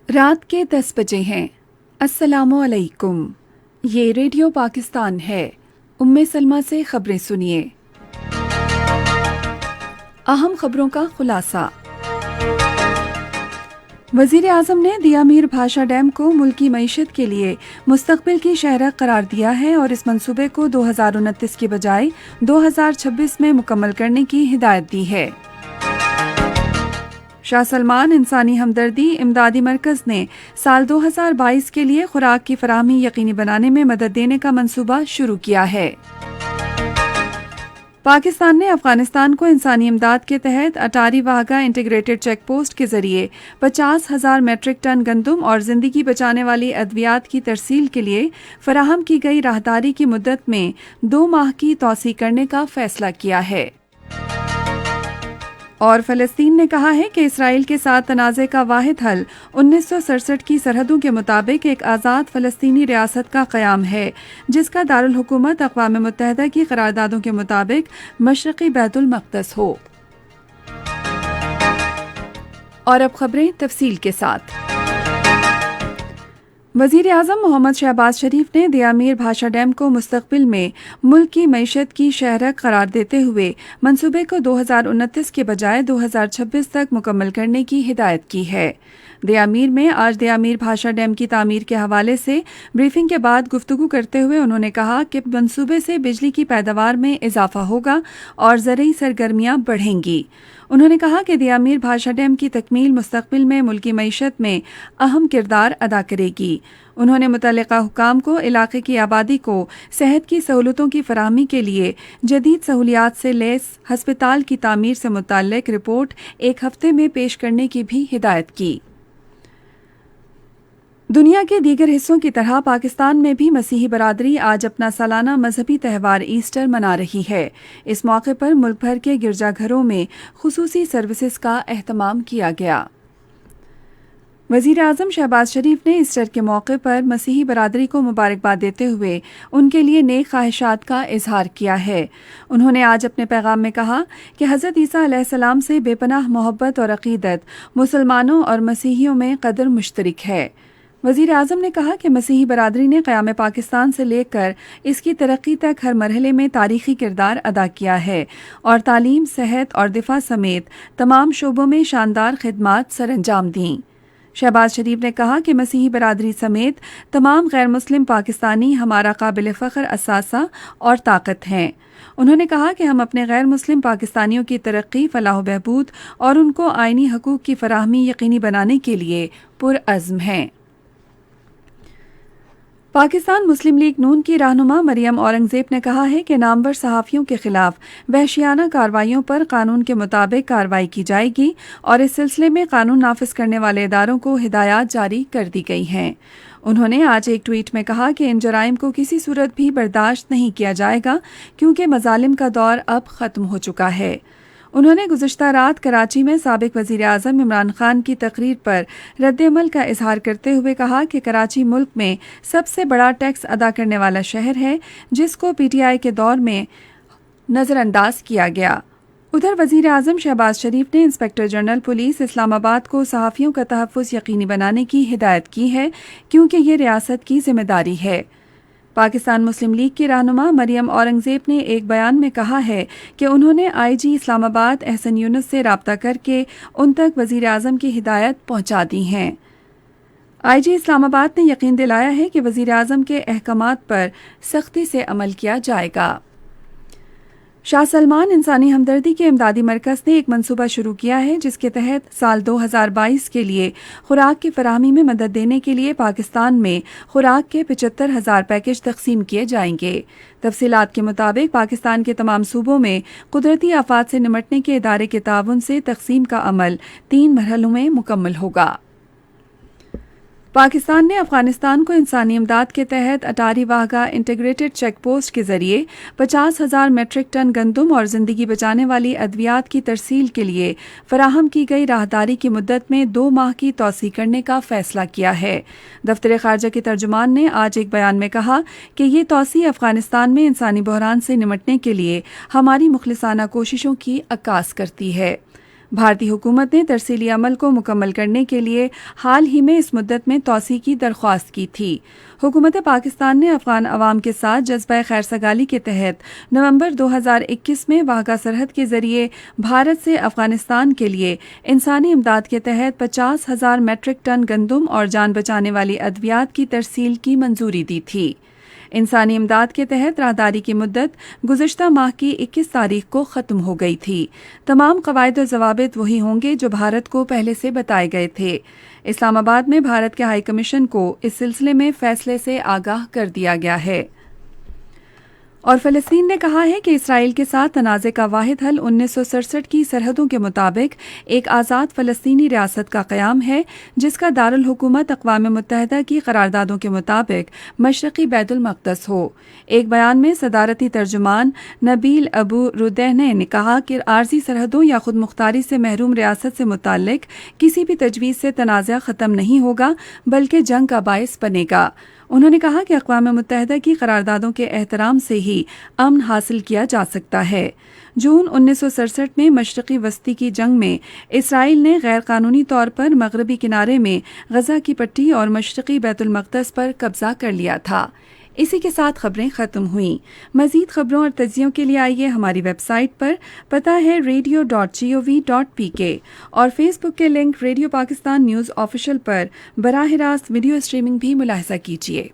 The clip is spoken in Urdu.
رات کے 10 بجے ہیں۔ السلام علیکم، یہ ریڈیو پاکستان ہے۔ ام سلمہ سے خبریں سنیے۔ اہم خبروں کا خلاصہ۔ وزیر اعظم نے دیا میر بھاشا ڈیم کو ملکی معیشت کے لیے مستقبل کی شہرک قرار دیا ہے اور اس منصوبے کو 2029 کی بجائے 2026 میں مکمل کرنے کی ہدایت دی ہے۔ شاہ سلمان انسانی ہمدردی امدادی مرکز نے سال 2022 کے لیے خوراک کی فراہمی یقینی بنانے میں مدد دینے کا منصوبہ شروع کیا ہے۔ پاکستان نے افغانستان کو انسانی امداد کے تحت اٹاری واہگہ انٹیگریٹڈ چیک پوسٹ کے ذریعے 50,000 میٹرک ٹن گندم اور زندگی بچانے والی ادویات کی ترسیل کے لیے فراہم کی گئی راہداری کی مدت میں 2 ماہ کی توسیع کرنے کا فیصلہ کیا ہے۔ اور فلسطین نے کہا ہے کہ اسرائیل کے ساتھ تنازع کا واحد حل 1967 کی سرحدوں کے مطابق ایک آزاد فلسطینی ریاست کا قیام ہے، جس کا دارالحکومت اقوام متحدہ کی قراردادوں کے مطابق مشرقی بیت المقدس ہو۔ اور اب خبریں تفصیل کے ساتھ۔ وزیر اعظم محمد شہباز شریف نے دیا میر بھاشا ڈیم کو مستقبل میں ملک کی معیشت کی شہرک قرار دیتے ہوئے منصوبے کو 2029 کے بجائے 2026 تک مکمل کرنے کی ہدایت کی ہے۔ دیا میر میں آج دیا میر بھاشا ڈیم کی تعمیر کے حوالے سے بریفنگ کے بعد گفتگو کرتے ہوئے انہوں نے کہا کہ منصوبے سے بجلی کی پیداوار میں اضافہ ہوگا اور زرعی سرگرمیاں بڑھیں گی۔ انہوں نے کہا کہ دیا میر بھاشا ڈیم کی تکمیل مستقبل میں ملکی معیشت میں اہم کردار ادا کرے گی۔ انہوں نے متعلقہ حکام کو علاقے کی آبادی کو صحت کی سہولتوں کی فراہمی کے لیے جدید سہولیات سے لیس ہسپتال کی تعمیر سے متعلق رپورٹ 1 ہفتے میں پیش کرنے کی بھی ہدایت کی۔ دنیا کے دیگر حصوں کی طرح پاکستان میں بھی مسیحی برادری آج اپنا سالانہ مذہبی تہوار ایسٹر منا رہی ہے۔ اس موقع پر ملک بھر کے گرجا گھروں میں خصوصی سروسز کا اہتمام کیا گیا۔ وزیر اعظم شہباز شریف نے ایسٹر کے موقع پر مسیحی برادری کو مبارکباد دیتے ہوئے ان کے لیے نیک خواہشات کا اظہار کیا ہے۔ انہوں نے آج اپنے پیغام میں کہا کہ حضرت عیسیٰ علیہ السلام سے بے پناہ محبت اور عقیدت مسلمانوں اور مسیحیوں میں قدر مشترک ہے۔ وزیر اعظم نے کہا کہ مسیحی برادری نے قیام پاکستان سے لے کر اس کی ترقی تک ہر مرحلے میں تاریخی کردار ادا کیا ہے اور تعلیم، صحت اور دفاع سمیت تمام شعبوں میں شاندار خدمات سر انجام دیں۔ شہباز شریف نے کہا کہ مسیحی برادری سمیت تمام غیر مسلم پاکستانی ہمارا قابل فخر اثاثہ اور طاقت ہیں۔ انہوں نے کہا کہ ہم اپنے غیر مسلم پاکستانیوں کی ترقی، فلاح و بہبود اور ان کو آئینی حقوق کی فراہمی یقینی بنانے کے لیے پرعزم ہیں۔ پاکستان مسلم لیگ نون کی رہنما مریم اورنگزیب نے کہا ہے کہ نامور صحافیوں کے خلاف وحشیانہ کارروائیوں پر قانون کے مطابق کارروائی کی جائے گی اور اس سلسلے میں قانون نافذ کرنے والے اداروں کو ہدایات جاری کر دی گئی ہیں۔ انہوں نے آج ایک ٹویٹ میں کہا کہ ان جرائم کو کسی صورت بھی برداشت نہیں کیا جائے گا کیونکہ مظالم کا دور اب ختم ہو چکا ہے۔ انہوں نے گزشتہ رات کراچی میں سابق وزیر اعظم عمران خان کی تقریر پر رد عمل کا اظہار کرتے ہوئے کہا کہ کراچی ملک میں سب سے بڑا ٹیکس ادا کرنے والا شہر ہے، جس کو پی ٹی آئی کے دور میں نظر انداز کیا گیا۔ ادھر وزیر اعظم شہباز شریف نے انسپکٹر جنرل پولیس اسلام آباد کو صحافیوں کا تحفظ یقینی بنانے کی ہدایت کی ہے کیونکہ یہ ریاست کی ذمہ داری ہے۔ پاکستان مسلم لیگ کی رہنما مریم اورنگزیب نے ایک بیان میں کہا ہے کہ انہوں نے آئی جی اسلام آباد احسن یونس سے رابطہ کر کے ان تک وزیر اعظم کی ہدایت پہنچا دی ہیں۔ آئی جی اسلام آباد نے یقین دلایا ہے کہ وزیر اعظم کے احکامات پر سختی سے عمل کیا جائے گا۔ شاہ سلمان انسانی ہمدردی کے امدادی مرکز نے ایک منصوبہ شروع کیا ہے جس کے تحت سال 2022 کے لیے خوراک کی فراہمی میں مدد دینے کے لیے پاکستان میں خوراک کے 75,000 پیکج تقسیم کیے جائیں گے۔ تفصیلات کے مطابق پاکستان کے تمام صوبوں میں قدرتی آفات سے نمٹنے کے ادارے کے تعاون سے تقسیم کا عمل 3 مرحلوں میں مکمل ہوگا۔ پاکستان نے افغانستان کو انسانی امداد کے تحت اٹاری واہگہ انٹیگریٹڈ چیک پوسٹ کے ذریعے 50,000 میٹرک ٹن گندم اور زندگی بچانے والی ادویات کی ترسیل کے لیے فراہم کی گئی راہداری کی مدت میں 2 ماہ کی توسیع کرنے کا فیصلہ کیا ہے۔ دفتر خارجہ کے ترجمان نے آج ایک بیان میں کہا کہ یہ توسیع افغانستان میں انسانی بحران سے نمٹنے کے لیے ہماری مخلصانہ کوششوں کی عکاس کرتی ہے۔ بھارتی حکومت نے ترسیلی عمل کو مکمل کرنے کے لیے حال ہی میں اس مدت میں توسیع کی درخواست کی تھی۔ حکومت پاکستان نے افغان عوام کے ساتھ جذبہ خیرسگالی کے تحت نومبر 2021 میں واہگہ سرحد کے ذریعے بھارت سے افغانستان کے لیے انسانی امداد کے تحت 50,000 میٹرک ٹن گندم اور جان بچانے والی ادویات کی ترسیل کی منظوری دی تھی۔ انسانی امداد کے تحت راہداری کی مدت گزشتہ ماہ کی 21 تاریخ کو ختم ہو گئی تھی۔ تمام قواعد و ضوابط وہی ہوں گے جو بھارت کو پہلے سے بتائے گئے تھے۔ اسلام آباد میں بھارت کے ہائی کمیشن کو اس سلسلے میں فیصلے سے آگاہ کر دیا گیا ہے۔ اور فلسطین نے کہا ہے کہ اسرائیل کے ساتھ تنازع کا واحد حل 1967 کی سرحدوں کے مطابق ایک آزاد فلسطینی ریاست کا قیام ہے، جس کا دارالحکومت اقوام متحدہ کی قراردادوں کے مطابق مشرقی بیت المقدس ہو۔ ایک بیان میں صدارتی ترجمان نبیل ابو ردہ نے کہا کہ عارضی سرحدوں یا خود مختاری سے محروم ریاست سے متعلق کسی بھی تجویز سے تنازع ختم نہیں ہوگا بلکہ جنگ کا باعث بنے گا۔ انہوں نے کہا کہ اقوام متحدہ کی قراردادوں کے احترام سے ہی امن حاصل کیا جا سکتا ہے۔ جون 1967 میں مشرقی وسطی کی جنگ میں اسرائیل نے غیر قانونی طور پر مغربی کنارے میں غزہ کی پٹی اور مشرقی بیت المقدس پر قبضہ کر لیا تھا۔ اسی کے ساتھ خبریں ختم ہوئیں۔ مزید خبروں اور تجزیوں کے لیے آئیے ہماری ویب سائٹ پر، پتہ ہے radio.gov.pk، اور فیس بک کے link radio Pakistan news official پر براہ راست ویڈیو اسٹریمنگ بھی ملاحظہ کیجیے۔